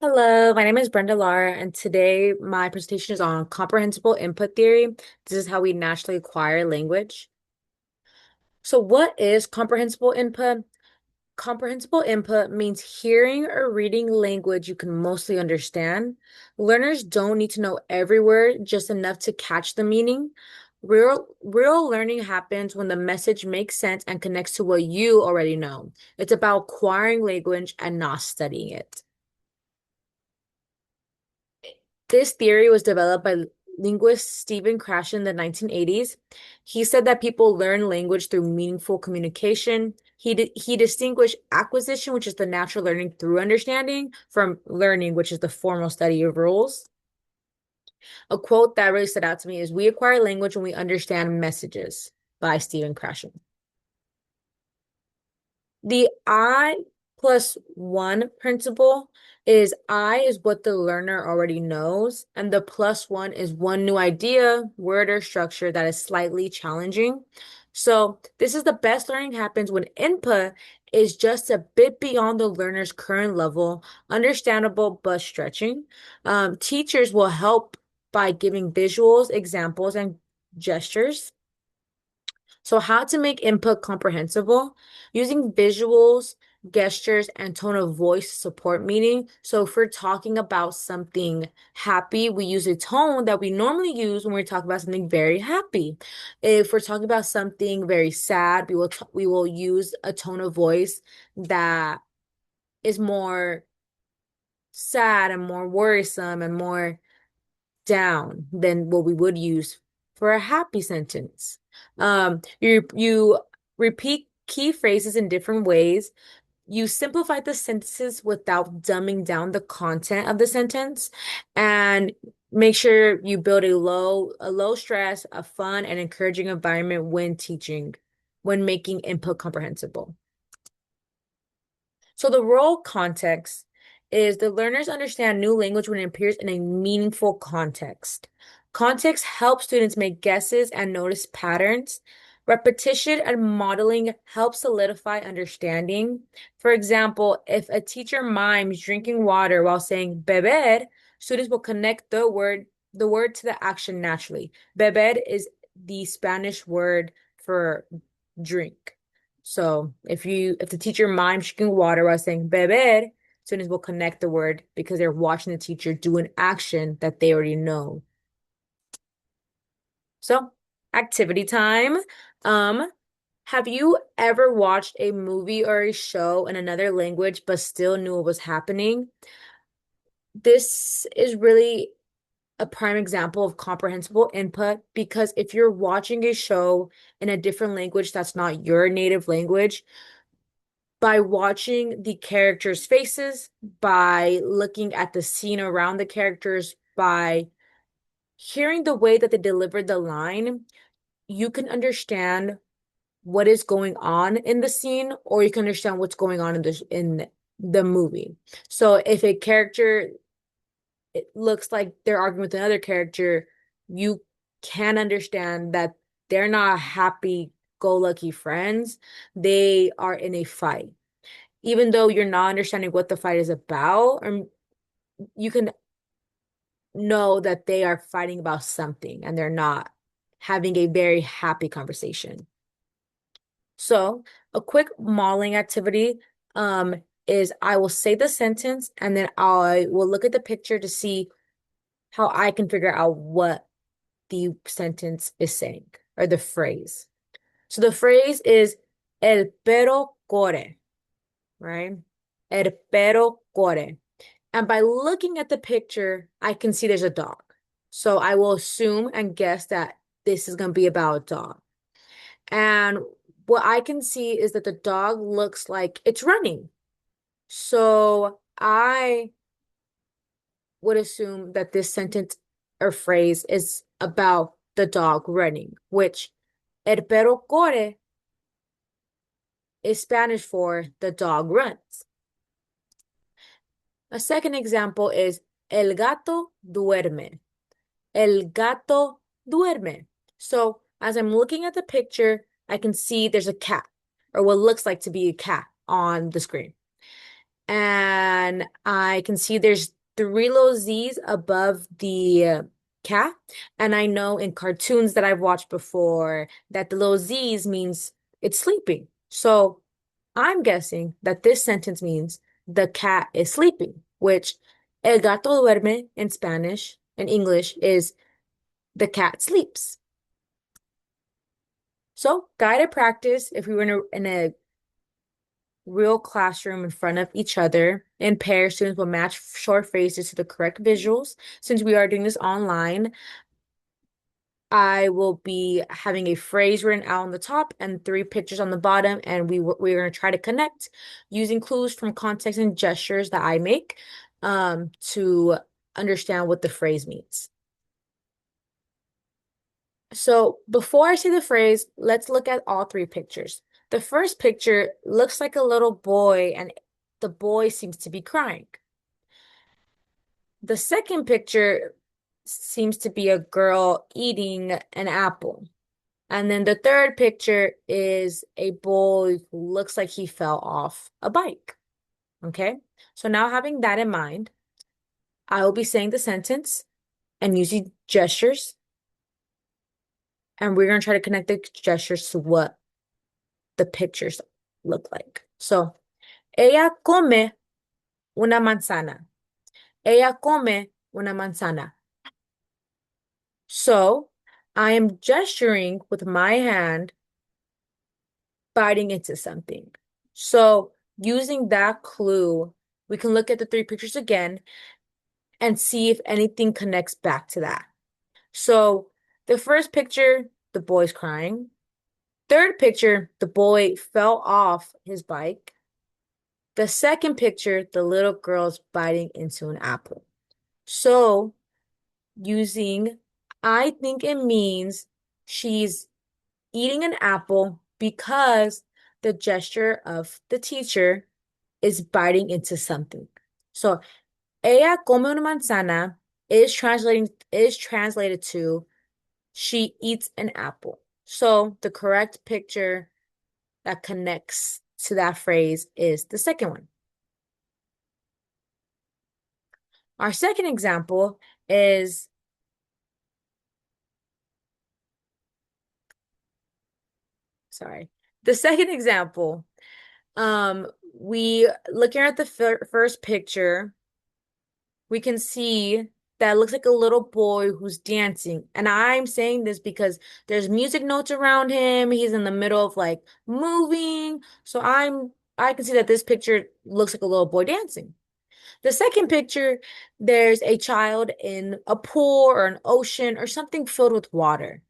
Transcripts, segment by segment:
Hello, my name is Brenda Lara, and today my presentation is on comprehensible input theory. This is how we naturally acquire language. So, what is comprehensible input? Comprehensible input means hearing or reading language you can mostly understand. Learners don't need to know every word, just enough to catch the meaning. Real learning happens when the message makes sense and connects to what you already know. It's about acquiring language and not studying it. This theory was developed by linguist Stephen Krashen in the 1980s. He said that people learn language through meaningful communication. He distinguished acquisition, which is the natural learning through understanding, from learning, which is the formal study of rules. A quote that really stood out to me is, "We acquire language when we understand messages," by Stephen Krashen. The I+1 principle is I is what the learner already knows, and the plus one is one new idea, word, or structure that is slightly challenging. So, this is the best learning happens when input is just a bit beyond the learner's current level, understandable but stretching. Teachers will help by giving visuals, examples, and gestures. So, how to make input comprehensible? Using visuals, gestures, and tone of voice support meaning. So, if we're talking about something happy, we use a tone that we normally use when we're talking about something very happy. If we're talking about something very sad, we will use a tone of voice that is more sad and more worrisome and more down than what we would use for a happy sentence. You repeat key phrases in different ways. You simplify the sentences without dumbing down the content of the sentence, and make sure you build a low stress, a fun, and encouraging environment when teaching, when making input comprehensible. So the role context is the learners understand new language when it appears in a meaningful context. Context helps students make guesses and notice patterns. Repetition and modeling help solidify understanding. For example, if a teacher mimes drinking water while saying beber, students will connect the word to the action naturally. Beber is the Spanish word for drink. So if the teacher mimes drinking water while saying beber, students will connect the word because they're watching the teacher do an action that they already know. So, activity time. Um, have you ever watched a movie or a show in another language but still knew what was happening? This is really a prime example of comprehensible input because if you're watching a show in a different language that's not your native language, by watching the characters' faces, by looking at the scene around the characters, by hearing the way that they delivered the line, you can understand what is going on in the scene, or you can understand what's going on in the movie. So if a character it looks like they're arguing with another character, you can understand that they're not happy-go-lucky friends. They are in a fight even though you're not understanding what the fight is about, you can know that they are fighting about something and they're not having a very happy conversation. So, a quick modeling activity is I will say the sentence and then I will look at the picture to see how I can figure out what the sentence is saying or the phrase. So the phrase is el perro corre, right? El perro corre. And by looking at the picture, I can see there's a dog. So I will assume and guess that this is going to be about a dog. And what I can see is that the dog looks like it's running. So I would assume that this sentence or phrase is about the dog running, which el perro corre is Spanish for the dog runs. A second example is el gato duerme. El gato duerme. So as I'm looking at the picture, I can see there's a cat or what looks like to be a cat on the screen. and I can see there's three little Z's above the cat. And I know in cartoons that I've watched before that the little Z's means it's sleeping. So I'm guessing that this sentence means the cat is sleeping, which el gato duerme in Spanish and English is the cat sleeps. So guided practice, if we were in a real classroom in front of each other. In pairs, students will match short phrases to the correct visuals. Since we are doing this online, I will be having a phrase written out on the top and three pictures on the bottom, and we're going to try to connect using clues from context and gestures that I make to understand what the phrase means. So before I say the phrase, let's look at all three pictures. The first picture looks like a little boy, and the boy seems to be crying. The second picture seems to be a girl eating an apple. And then the third picture is a boy who looks like he fell off a bike. Okay? So now having that in mind, I will be saying the sentence and using gestures, and we're going to try to connect the gestures to what the pictures look like. So, ella come una manzana. Ella come una manzana. So, I am gesturing with my hand, biting into something. So, using that clue, we can look at the three pictures again and see if anything connects back to that. So, the first picture, the boy's crying. Third picture, the boy fell off his bike. The second picture, the little girl's biting into an apple. So, using, I think it means she's eating an apple because the gesture of the teacher is biting into something. So, ella come una manzana is translated to she eats an apple. So, the correct picture that connects to that phrase is the second one. Our second example is, sorry, the second example, we looking at the first picture, we can see that it looks like a little boy who's dancing. And I'm saying this because there's music notes around him. He's in the middle of like moving. So I can see that this picture looks like a little boy dancing. The second picture, there's a child in a pool or an ocean or something filled with water,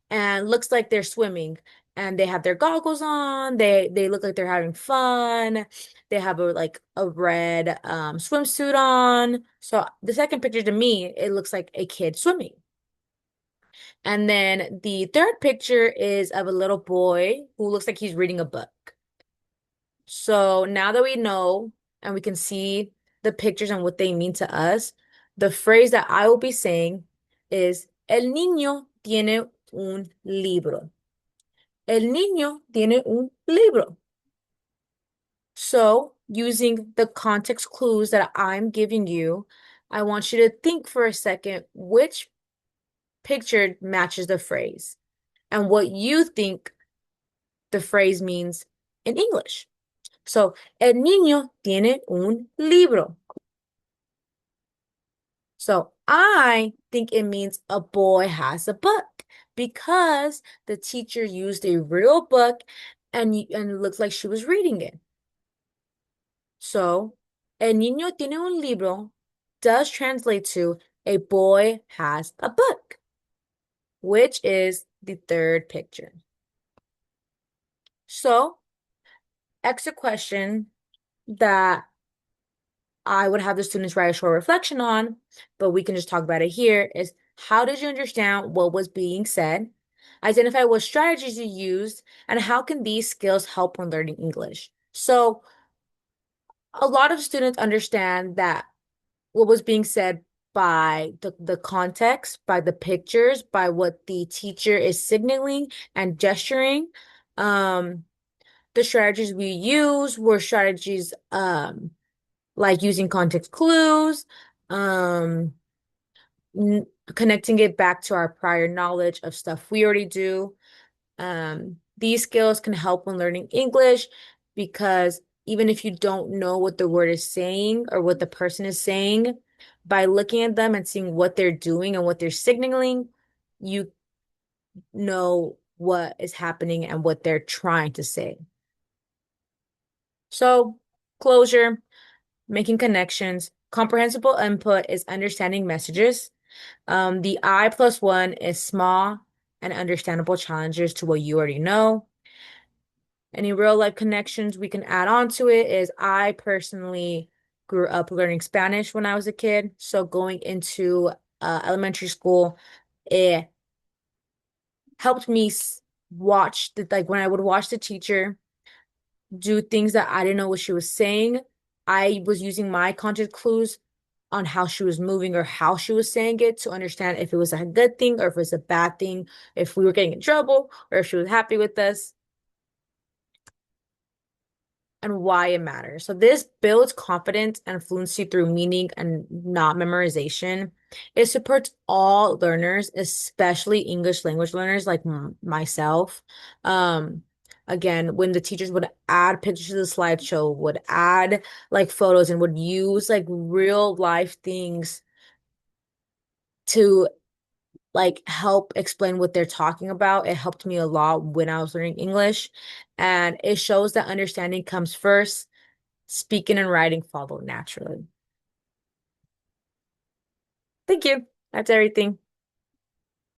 and looks like they're swimming, and they have their goggles on. They look like they're having fun. They have a red swimsuit on. So the second picture to me, it looks like a kid swimming. And then the third picture is of a little boy who looks like he's reading a book. So now that we know and we can see the pictures and what they mean to us, the phrase that I will be saying is El niño tiene un libro. El niño tiene un libro. So, using the context clues that I'm giving you, I want you to think for a second which picture matches the phrase and what you think the phrase means in English. So, el niño tiene un libro. So, I think it means a boy has a book because the teacher used a real book and it looks like she was reading it. So, el niño tiene un libro does translate to a boy has a book, which is the third picture. So, extra question that I would have the students write a short reflection on, but we can just talk about it here is how did you understand what was being said? Identify what strategies you used, and how can these skills help when learning English? So, a lot of students understand that what was being said by the context, by the pictures, by what the teacher is signaling and gesturing. The strategies we use were strategies like using context clues, um, n connecting it back to our prior knowledge of stuff we already do. These skills can help when learning English because even if you don't know what the word is saying or what the person is saying, by looking at them and seeing what they're doing and what they're signaling, you know what is happening and what they're trying to say. So, closure, making connections. Comprehensible input is understanding messages. The I plus one is small and understandable challenges to what you already know. Any real life connections we can add on to it is I personally grew up learning Spanish when I was a kid. So going into elementary school, it helped me watch like when I would watch the teacher do things that I didn't know what she was saying, I was using my context clues on how she was moving or how she was saying it to understand if it was a good thing or if it was a bad thing, if we were getting in trouble or if she was happy with us, and why it matters. So this builds confidence and fluency through meaning and not memorization. It supports all learners, especially English language learners like myself. Um, Again, when the teachers would add pictures to the slideshow, would add like photos and would use like real life things to like help explain what they're talking about. It helped me a lot when I was learning English, and it shows that understanding comes first. Speaking and writing follow naturally. Thank you. That's everything.